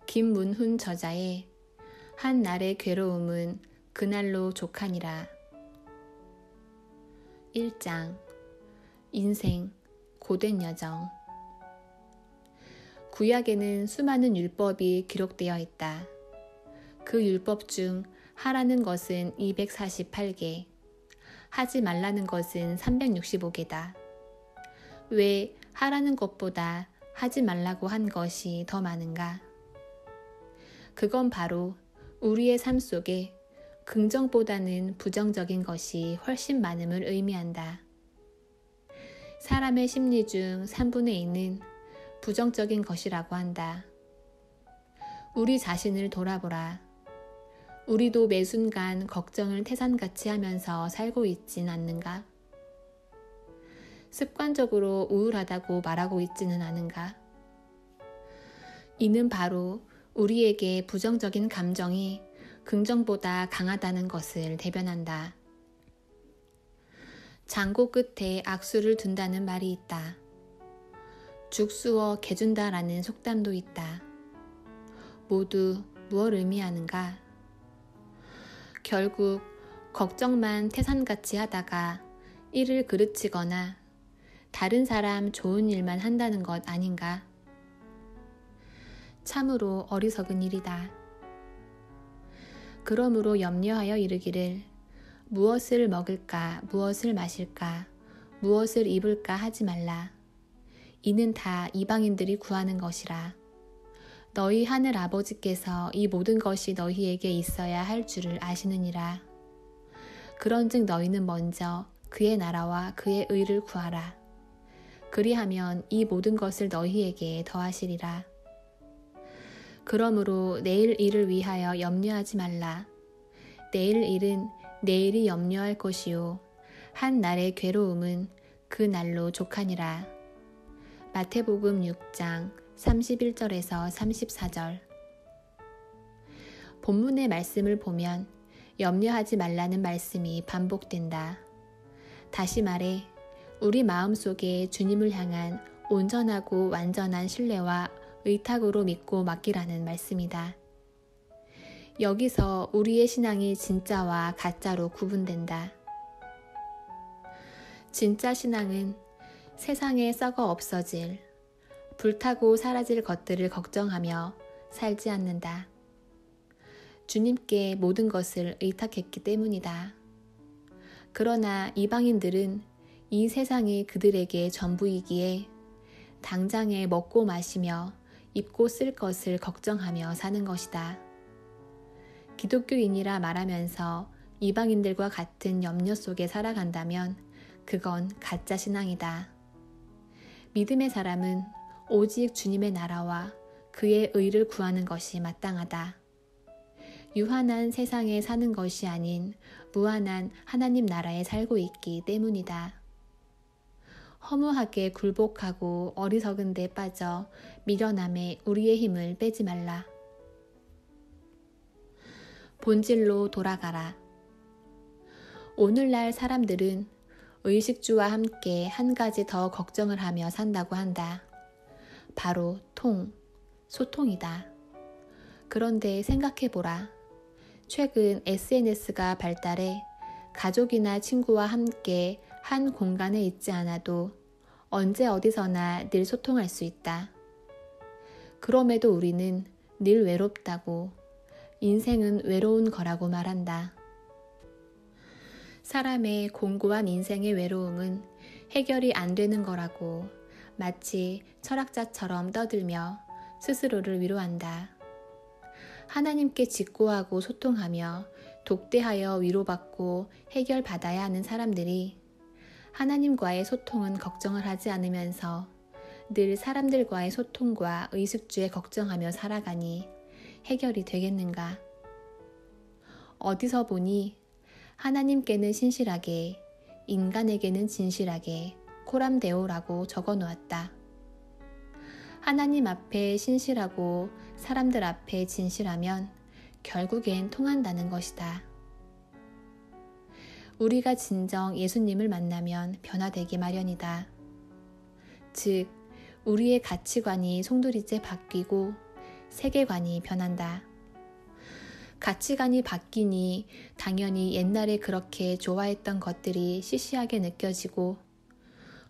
김문훈 저자의 한 날의 괴로움은 그날로 족하니라. 1장 인생 고된 여정. 구약에는 수많은 율법이 기록되어 있다. 그 율법 중 하라는 것은 248개, 하지 말라는 것은 365개다. 왜 하라는 것보다 하지 말라고 한 것이 더 많은가? 그건 바로 우리의 삶 속에 긍정보다는 부정적인 것이 훨씬 많음을 의미한다. 사람의 심리 중 3분의 2는 부정적인 것이라고 한다. 우리 자신을 돌아보라. 우리도 매 순간 걱정을 태산같이 하면서 살고 있진 않는가? 습관적으로 우울하다고 말하고 있지는 않은가? 이는 바로 우리에게 부정적인 감정이 긍정보다 강하다는 것을 대변한다. 장고 끝에 악수를 둔다는 말이 있다. 죽수어 개준다라는 속담도 있다. 모두 무엇을 의미하는가? 결국 걱정만 태산같이 하다가 일을 그르치거나 다른 사람 좋은 일만 한다는 것 아닌가? 참으로 어리석은 일이다. 그러므로 염려하여 이르기를 무엇을 먹을까, 무엇을 마실까, 무엇을 입을까 하지 말라. 이는 다 이방인들이 구하는 것이라. 너희 하늘 아버지께서 이 모든 것이 너희에게 있어야 할 줄을 아시느니라. 그런즉 너희는 먼저 그의 나라와 그의 의를 구하라. 그리하면 이 모든 것을 너희에게 더하시리라. 그러므로 내일 일을 위하여 염려하지 말라. 내일 일은 내일이 염려할 것이요 한 날의 괴로움은 그 날로 족하니라. 마태복음 6장 31절에서 34절. 본문의 말씀을 보면 염려하지 말라는 말씀이 반복된다. 다시 말해 우리 마음속에 주님을 향한 온전하고 완전한 신뢰와 의탁으로 믿고 맡기라는 말씀이다. 여기서 우리의 신앙이 진짜와 가짜로 구분된다. 진짜 신앙은 세상에 썩어 없어질, 불타고 사라질 것들을 걱정하며 살지 않는다. 주님께 모든 것을 의탁했기 때문이다. 그러나 이방인들은 이 세상이 그들에게 전부이기에 당장에 먹고 마시며 입고 쓸 것을 걱정하며 사는 것이다. 기독교인이라 말하면서 이방인들과 같은 염려 속에 살아간다면 그건 가짜 신앙이다. 믿음의 사람은 오직 주님의 나라와 그의 의를 구하는 것이 마땅하다. 유한한 세상에 사는 것이 아닌 무한한 하나님 나라에 살고 있기 때문이다. 허무하게 굴복하고 어리석은 데 빠져 미련함에 우리의 힘을 빼지 말라. 본질로 돌아가라. 오늘날 사람들은 의식주와 함께 한 가지 더 걱정을 하며 산다고 한다. 바로 소통이다. 그런데 생각해보라. 최근 SNS가 발달해 가족이나 친구와 함께 한 공간에 있지 않아도 언제 어디서나 늘 소통할 수 있다. 그럼에도 우리는 늘 외롭다고, 인생은 외로운 거라고 말한다. 사람의 공고한 인생의 외로움은 해결이 안 되는 거라고 마치 철학자처럼 떠들며 스스로를 위로한다. 하나님께 직고하고 소통하며 독대하여 위로받고 해결받아야 하는 사람들이 하나님과의 소통은 걱정을 하지 않으면서 늘 사람들과의 소통과 의식주에 걱정하며 살아가니 해결이 되겠는가? 어디서 보니 하나님께는 신실하게, 인간에게는 진실하게 코람데오라고 적어 놓았다. 하나님 앞에 신실하고 사람들 앞에 진실하면 결국엔 통한다는 것이다. 우리가 진정 예수님을 만나면 변화되기 마련이다. 즉, 우리의 가치관이 송두리째 바뀌고 세계관이 변한다. 가치관이 바뀌니 당연히 옛날에 그렇게 좋아했던 것들이 시시하게 느껴지고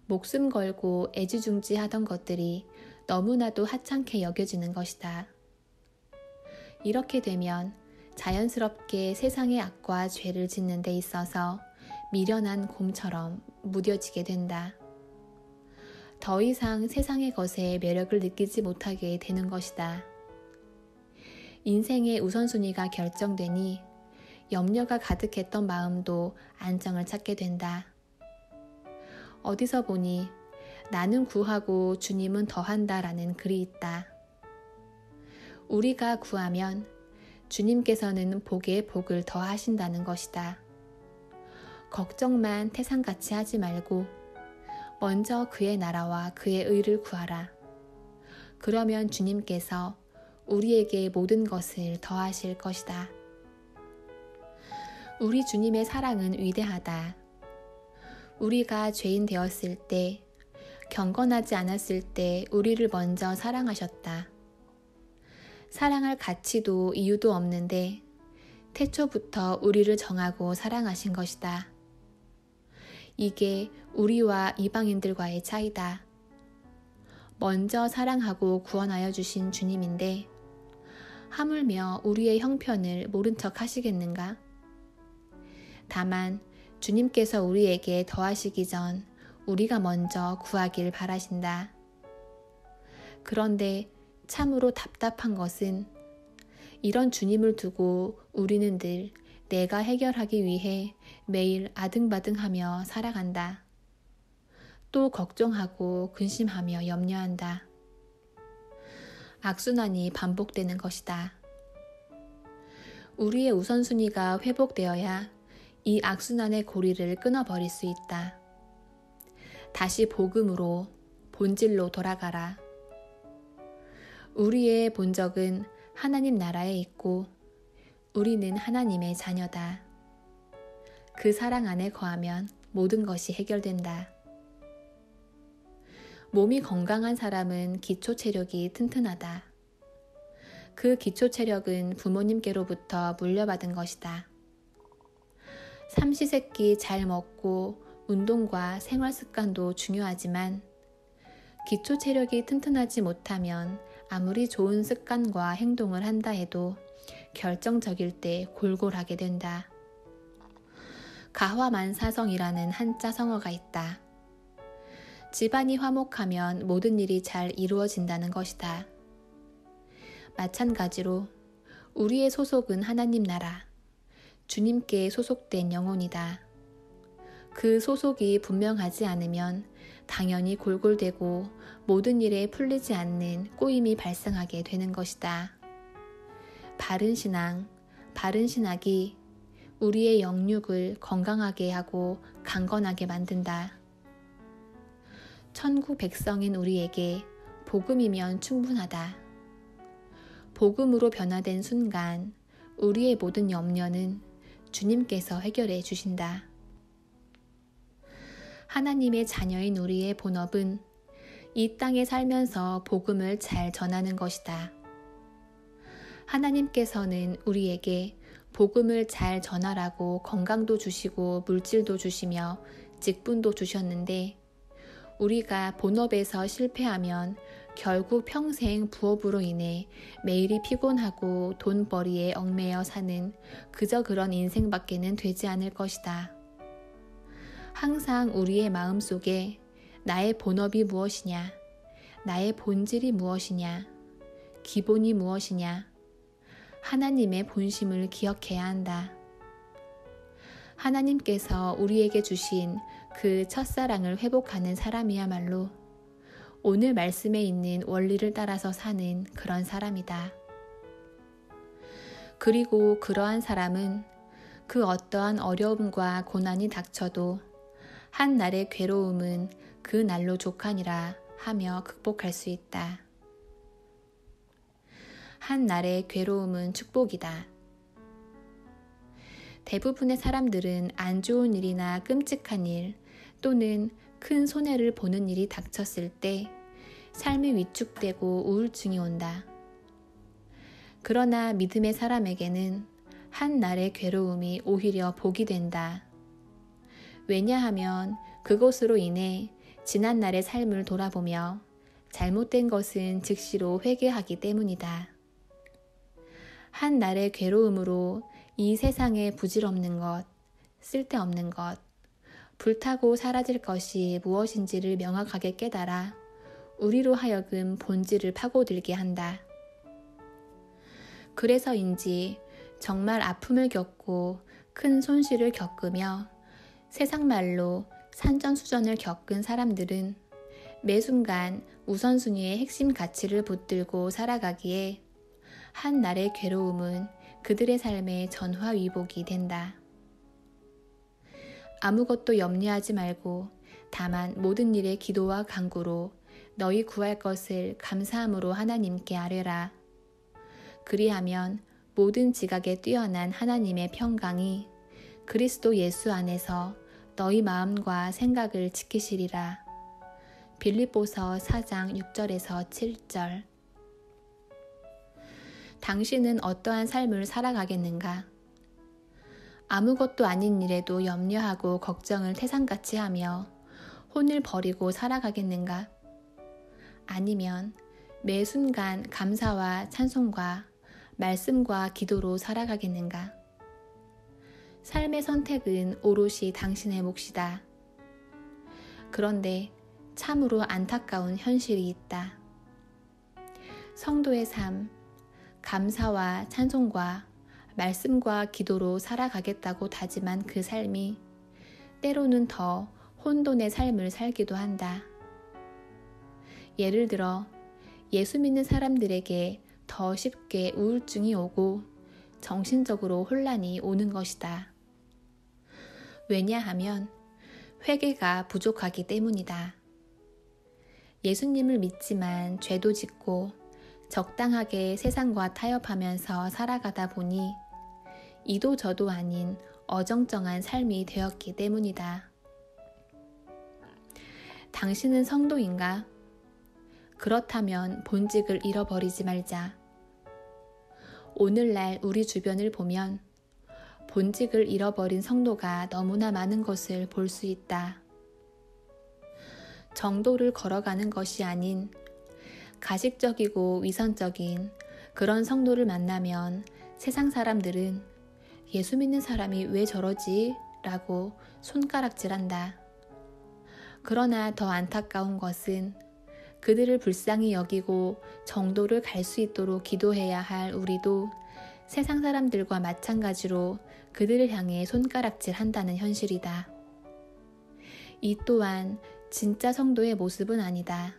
목숨 걸고 애지중지하던 것들이 너무나도 하찮게 여겨지는 것이다. 이렇게 되면 자연스럽게 세상의 악과 죄를 짓는 데 있어서 미련한 곰처럼 무뎌지게 된다. 더 이상 세상의 것에 매력을 느끼지 못하게 되는 것이다. 인생의 우선순위가 결정되니 염려가 가득했던 마음도 안정을 찾게 된다. 어디서 보니 나는 구하고 주님은 더한다라는 글이 있다. 우리가 구하면 주님께서는 복에 복을 더하신다는 것이다. 걱정만 태산같이 하지 말고 먼저 그의 나라와 그의 의를 구하라. 그러면 주님께서 우리에게 모든 것을 더하실 것이다. 우리 주님의 사랑은 위대하다. 우리가 죄인 되었을 때, 경건하지 않았을 때 우리를 먼저 사랑하셨다. 사랑할 가치도 이유도 없는데 태초부터 우리를 정하고 사랑하신 것이다. 이게 우리와 이방인들과의 차이다. 먼저 사랑하고 구원하여 주신 주님인데 하물며 우리의 형편을 모른 척 하시겠는가? 다만 주님께서 우리에게 더하시기 전 우리가 먼저 구하길 바라신다. 그런데 참으로 답답한 것은 이런 주님을 두고 우리는 늘 내가 해결하기 위해 매일 아등바등하며 살아간다. 또 걱정하고 근심하며 염려한다. 악순환이 반복되는 것이다. 우리의 우선순위가 회복되어야 이 악순환의 고리를 끊어버릴 수 있다. 다시 복음으로, 본질로 돌아가라. 우리의 본적은 하나님 나라에 있고 우리는 하나님의 자녀다. 그 사랑 안에 거하면 모든 것이 해결된다. 몸이 건강한 사람은 기초 체력이 튼튼하다. 그 기초 체력은 부모님께로부터 물려받은 것이다. 삼시세끼 잘 먹고 운동과 생활 습관도 중요하지만 기초 체력이 튼튼하지 못하면 아무리 좋은 습관과 행동을 한다 해도 결정적일 때 골골하게 된다. 가화만사성이라는 한자 성어가 있다. 집안이 화목하면 모든 일이 잘 이루어진다는 것이다. 마찬가지로 우리의 소속은 하나님 나라, 주님께 소속된 영혼이다. 그 소속이 분명하지 않으면 당연히 골골대고 모든 일에 풀리지 않는 꼬임이 발생하게 되는 것이다. 바른 신앙, 바른 신학이 우리의 영육을 건강하게 하고 강건하게 만든다. 천국 백성인 우리에게 복음이면 충분하다. 복음으로 변화된 순간 우리의 모든 염려는 주님께서 해결해 주신다. 하나님의 자녀인 우리의 본업은 이 땅에 살면서 복음을 잘 전하는 것이다. 하나님께서는 우리에게 복음을 잘 전하라고 건강도 주시고 물질도 주시며 직분도 주셨는데 우리가 본업에서 실패하면 결국 평생 부업으로 인해 매일이 피곤하고 돈벌이에 얽매여 사는 그저 그런 인생밖에는 되지 않을 것이다. 항상 우리의 마음속에 나의 본업이 무엇이냐, 나의 본질이 무엇이냐, 기본이 무엇이냐, 하나님의 본심을 기억해야 한다. 하나님께서 우리에게 주신 그 첫사랑을 회복하는 사람이야말로 오늘 말씀에 있는 원리를 따라서 사는 그런 사람이다. 그리고 그러한 사람은 그 어떠한 어려움과 고난이 닥쳐도 한 날의 괴로움은 그 날로 족하니라 하며 극복할 수 있다. 한 날의 괴로움은 축복이다. 대부분의 사람들은 안 좋은 일이나 끔찍한 일 또는 큰 손해를 보는 일이 닥쳤을 때 삶이 위축되고 우울증이 온다. 그러나 믿음의 사람에게는 한 날의 괴로움이 오히려 복이 된다. 왜냐하면 그것으로 인해 지난날의 삶을 돌아보며 잘못된 것은 즉시로 회개하기 때문이다. 한 날의 괴로움으로 이 세상에 부질없는 것, 쓸데없는 것, 불타고 사라질 것이 무엇인지를 명확하게 깨달아 우리로 하여금 본질을 파고들게 한다. 그래서인지 정말 아픔을 겪고 큰 손실을 겪으며 세상 말로 산전수전을 겪은 사람들은 매 순간 우선순위의 핵심 가치를 붙들고 살아가기에 한 날의 괴로움은 그들의 삶의 전화위복이 된다. 아무것도 염려하지 말고 다만 모든 일에 기도와 간구로 너희 구할 것을 감사함으로 하나님께 아뢰라. 그리하면 모든 지각에 뛰어난 하나님의 평강이 그리스도 예수 안에서 너희 마음과 생각을 지키시리라. 빌립보서 4장 6절에서 7절. 당신은 어떠한 삶을 살아가겠는가? 아무것도 아닌 일에도 염려하고 걱정을 태산같이 하며 혼을 버리고 살아가겠는가? 아니면 매 순간 감사와 찬송과 말씀과 기도로 살아가겠는가? 삶의 선택은 오롯이 당신의 몫이다. 그런데 참으로 안타까운 현실이 있다. 성도의 삶, 감사와 찬송과 말씀과 기도로 살아가겠다고 다짐한 그 삶이 때로는 더 혼돈의 삶을 살기도 한다. 예를 들어 예수 믿는 사람들에게 더 쉽게 우울증이 오고 정신적으로 혼란이 오는 것이다. 왜냐하면 회개가 부족하기 때문이다. 예수님을 믿지만 죄도 짓고 적당하게 세상과 타협하면서 살아가다 보니 이도 저도 아닌 어정쩡한 삶이 되었기 때문이다. 당신은 성도인가? 그렇다면 본직을 잃어버리지 말자. 오늘날 우리 주변을 보면 본직을 잃어버린 성도가 너무나 많은 것을 볼 수 있다. 정도를 걸어가는 것이 아닌 가식적이고 위선적인 그런 성도를 만나면 세상 사람들은 예수 믿는 사람이 왜 저러지? 라고 손가락질한다. 그러나 더 안타까운 것은 그들을 불쌍히 여기고 정도를 갈 수 있도록 기도해야 할 우리도 세상 사람들과 마찬가지로 그들을 향해 손가락질한다는 현실이다. 이 또한 진짜 성도의 모습은 아니다.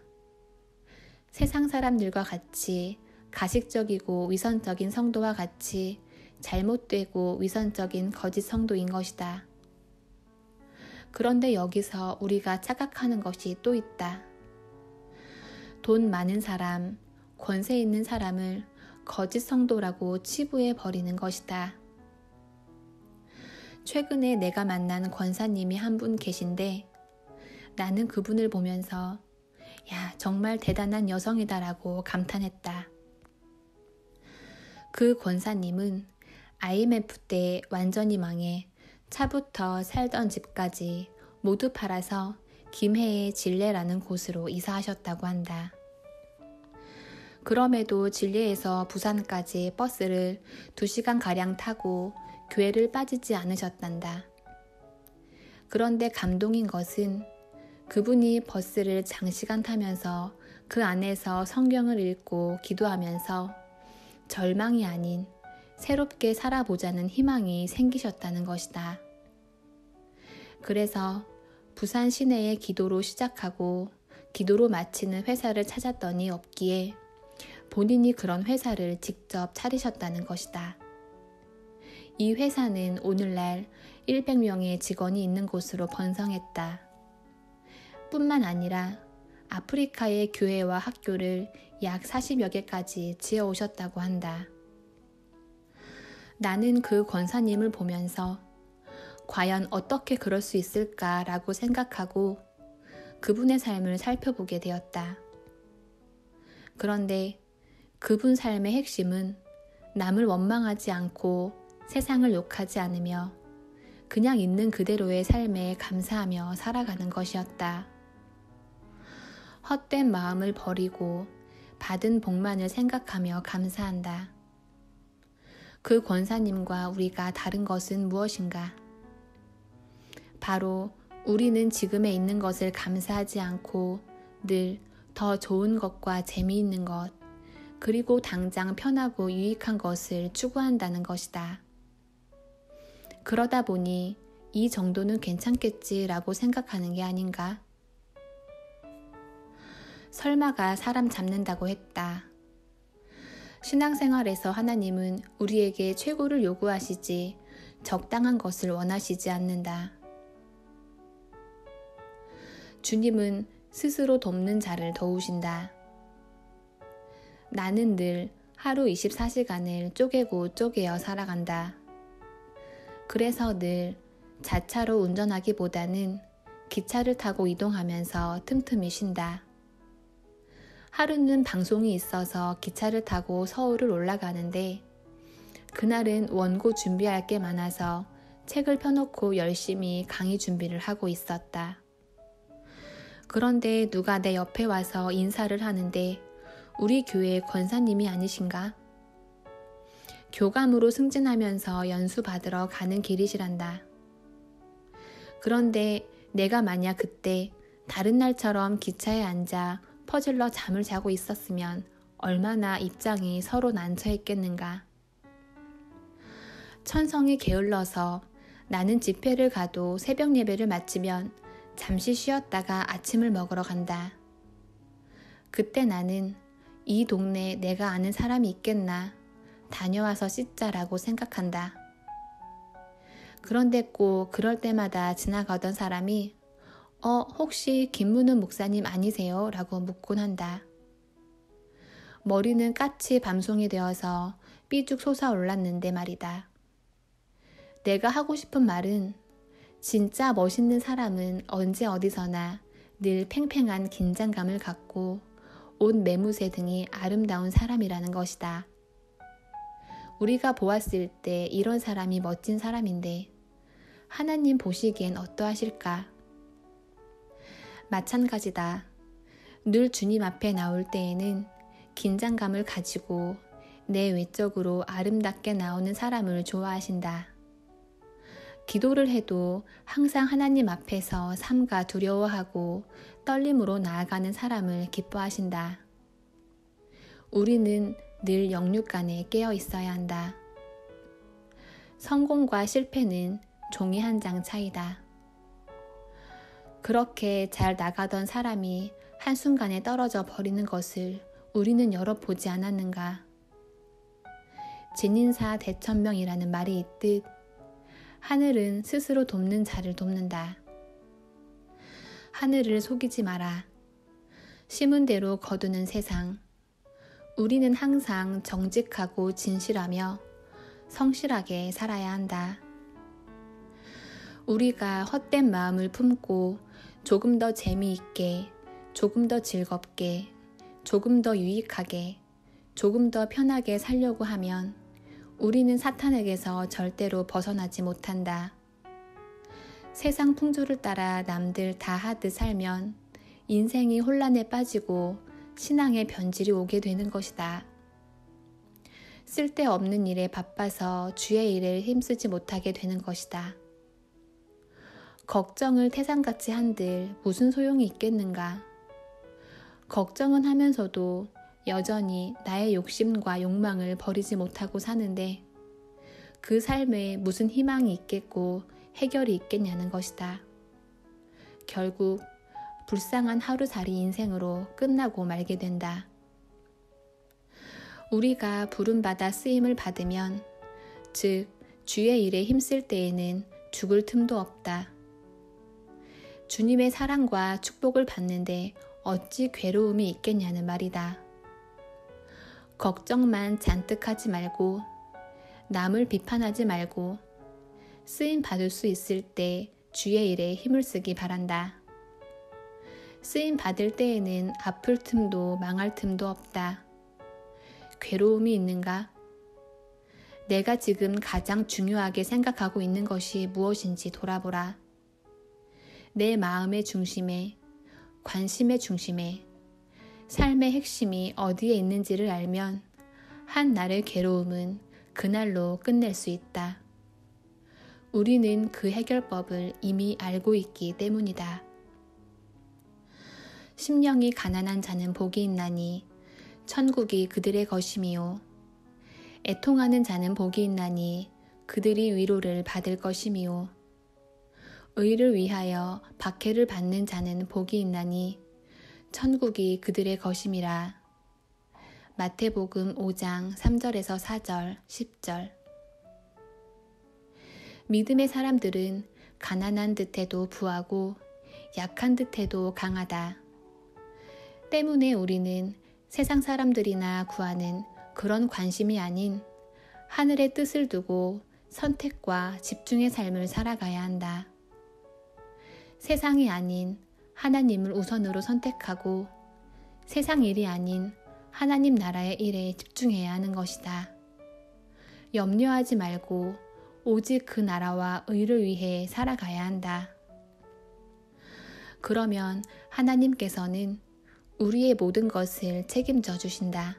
세상 사람들과 같이 가식적이고 위선적인 성도와 같이 잘못되고 위선적인 거짓 성도인 것이다. 그런데 여기서 우리가 착각하는 것이 또 있다. 돈 많은 사람, 권세 있는 사람을 거짓 성도라고 치부해 버리는 것이다. 최근에 내가 만난 권사님이 한 분 계신데 나는 그분을 보면서 야, 정말 대단한 여성이다라고 감탄했다. 그 권사님은 IMF 때 완전히 망해 차부터 살던 집까지 모두 팔아서 김해의 진례라는 곳으로 이사하셨다고 한다. 그럼에도 진례에서 부산까지 버스를 2시간가량 타고 교회를 빠지지 않으셨단다. 그런데 감동인 것은 그분이 버스를 장시간 타면서 그 안에서 성경을 읽고 기도하면서 절망이 아닌 새롭게 살아보자는 희망이 생기셨다는 것이다. 그래서 부산 시내의 기도로 시작하고 기도로 마치는 회사를 찾았더니 없기에 본인이 그런 회사를 직접 차리셨다는 것이다. 이 회사는 오늘날 100명의 직원이 있는 곳으로 번성했다. 뿐만 아니라 아프리카의 교회와 학교를 약 40여 개까지 지어오셨다고 한다. 나는 그 권사님을 보면서 과연 어떻게 그럴 수 있을까라고 생각하고 그분의 삶을 살펴보게 되었다. 그런데 그분 삶의 핵심은 남을 원망하지 않고 세상을 욕하지 않으며 그냥 있는 그대로의 삶에 감사하며 살아가는 것이었다. 헛된 마음을 버리고 받은 복만을 생각하며 감사한다. 그 권사님과 우리가 다른 것은 무엇인가? 바로 우리는 지금에 있는 것을 감사하지 않고 늘 더 좋은 것과 재미있는 것, 그리고 당장 편하고 유익한 것을 추구한다는 것이다. 그러다 보니 이 정도는 괜찮겠지라고 생각하는 게 아닌가? 설마가 사람 잡는다고 했다. 신앙생활에서 하나님은 우리에게 최고를 요구하시지 적당한 것을 원하시지 않는다. 주님은 스스로 돕는 자를 도우신다. 나는 늘 하루 24시간을 쪼개고 쪼개어 살아간다. 그래서 늘 자차로 운전하기보다는 기차를 타고 이동하면서 틈틈이 쉰다. 하루는 방송이 있어서 기차를 타고 서울을 올라가는데 그날은 원고 준비할 게 많아서 책을 펴놓고 열심히 강의 준비를 하고 있었다. 그런데 누가 내 옆에 와서 인사를 하는데 우리 교회 권사님이 아니신가? 교감으로 승진하면서 연수 받으러 가는 길이시란다. 그런데 내가 만약 그때 다른 날처럼 기차에 앉아 퍼질러 잠을 자고 있었으면 얼마나 입장이 서로 난처했겠는가. 천성이 게을러서 나는 집회를 가도 새벽 예배를 마치면 잠시 쉬었다가 아침을 먹으러 간다. 그때 나는 이 동네에 내가 아는 사람이 있겠나 다녀와서 씻자라고 생각한다. 그런데 꼭 그럴 때마다 지나가던 사람이 혹시 김문훈 목사님 아니세요? 라고 묻곤 한다. 머리는 까치 밤송이 되어서 삐죽 솟아올랐는데 말이다. 내가 하고 싶은 말은 진짜 멋있는 사람은 언제 어디서나 늘 팽팽한 긴장감을 갖고 옷 매무새 등이 아름다운 사람이라는 것이다. 우리가 보았을 때 이런 사람이 멋진 사람인데 하나님 보시기엔 어떠하실까? 마찬가지다. 늘 주님 앞에 나올 때에는 긴장감을 가지고 내 외적으로 아름답게 나오는 사람을 좋아하신다. 기도를 해도 항상 하나님 앞에서 삼가 두려워하고 떨림으로 나아가는 사람을 기뻐하신다. 우리는 늘 영육간에 깨어 있어야 한다. 성공과 실패는 종이 한 장 차이다. 그렇게 잘 나가던 사람이 한순간에 떨어져 버리는 것을 우리는 열어보지 않았는가. 진인사 대천명이라는 말이 있듯 하늘은 스스로 돕는 자를 돕는다. 하늘을 속이지 마라. 심은 대로 거두는 세상. 우리는 항상 정직하고 진실하며 성실하게 살아야 한다. 우리가 헛된 마음을 품고 조금 더 재미있게, 조금 더 즐겁게, 조금 더 유익하게, 조금 더 편하게 살려고 하면 우리는 사탄에게서 절대로 벗어나지 못한다. 세상 풍조를 따라 남들 다 하듯 살면 인생이 혼란에 빠지고 신앙의 변질이 오게 되는 것이다. 쓸데없는 일에 바빠서 주의 일에 힘쓰지 못하게 되는 것이다. 걱정을 태산같이 한들 무슨 소용이 있겠는가? 걱정은 하면서도 여전히 나의 욕심과 욕망을 버리지 못하고 사는데 그 삶에 무슨 희망이 있겠고 해결이 있겠냐는 것이다. 결국 불쌍한 하루살이 인생으로 끝나고 말게 된다. 우리가 부름받아 쓰임을 받으면, 즉 주의 일에 힘쓸 때에는 죽을 틈도 없다. 주님의 사랑과 축복을 받는데 어찌 괴로움이 있겠냐는 말이다. 걱정만 잔뜩 하지 말고 남을 비판하지 말고 쓰임 받을 수 있을 때 주의 일에 힘을 쓰기 바란다. 쓰임 받을 때에는 아플 틈도 망할 틈도 없다. 괴로움이 있는가? 내가 지금 가장 중요하게 생각하고 있는 것이 무엇인지 돌아보라. 내 마음의 중심에, 관심의 중심에, 삶의 핵심이 어디에 있는지를 알면 한 날의 괴로움은 그날로 끝낼 수 있다. 우리는 그 해결법을 이미 알고 있기 때문이다. 심령이 가난한 자는 복이 있나니 천국이 그들의 것이미요. 애통하는 자는 복이 있나니 그들이 위로를 받을 것이미요. 의를 위하여 박해를 받는 자는 복이 있나니 천국이 그들의 것임이라. 마태복음 5장 3절에서 4절, 10절. 믿음의 사람들은 가난한 듯해도 부하고 약한 듯해도 강하다. 때문에 우리는 세상 사람들이나 구하는 그런 관심이 아닌 하늘의 뜻을 두고 선택과 집중의 삶을 살아가야 한다. 세상이 아닌 하나님을 우선으로 선택하고 세상 일이 아닌 하나님 나라의 일에 집중해야 하는 것이다. 염려하지 말고 오직 그 나라와 의를 위해 살아가야 한다. 그러면 하나님께서는 우리의 모든 것을 책임져 주신다.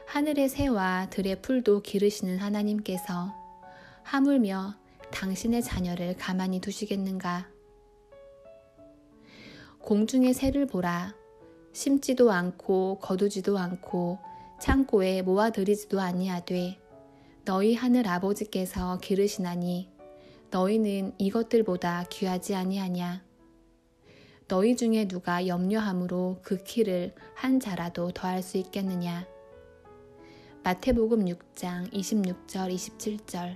하늘의 새와 들의 풀도 기르시는 하나님께서 하물며 당신의 자녀를 가만히 두시겠는가? 공중의 새를 보라. 심지도 않고 거두지도 않고 창고에 모아들이지도 아니하되 너희 하늘 아버지께서 기르시나니 너희는 이것들보다 귀하지 아니하냐? 너희 중에 누가 염려함으로 그 키를 한 자라도 더할 수 있겠느냐? 마태복음 6장 26절 27절.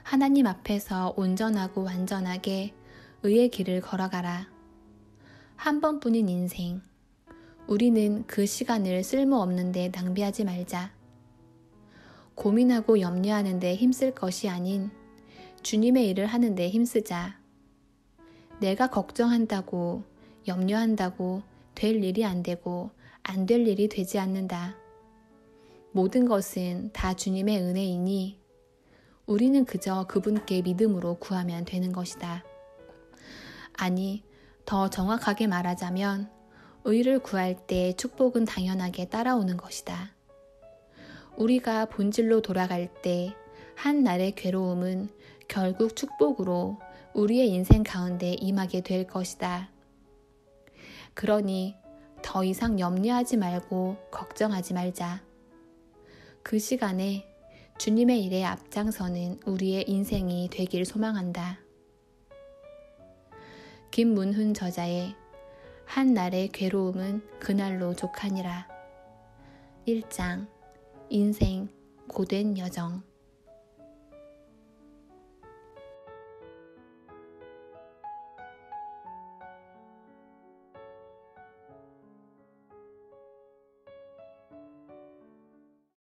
하나님 앞에서 온전하고 완전하게 의의 길을 걸어가라. 한 번뿐인 인생, 우리는 그 시간을 쓸모없는 데 낭비하지 말자. 고민하고 염려하는 데 힘쓸 것이 아닌 주님의 일을 하는 데 힘쓰자. 내가 걱정한다고, 염려한다고 될 일이 안 되고 안 될 일이 되지 않는다. 모든 것은 다 주님의 은혜이니 우리는 그저 그분께 믿음으로 구하면 되는 것이다. 아니, 더 정확하게 말하자면 의를 구할 때 축복은 당연하게 따라오는 것이다. 우리가 본질로 돌아갈 때 한 날의 괴로움은 결국 축복으로 우리의 인생 가운데 임하게 될 것이다. 그러니 더 이상 염려하지 말고 걱정하지 말자. 그 시간에 주님의 일에 앞장서는 우리의 인생이 되길 소망한다. 김문훈 저자의 한 날의 괴로움은 그날로 족하니라. 1장 인생 고된 여정.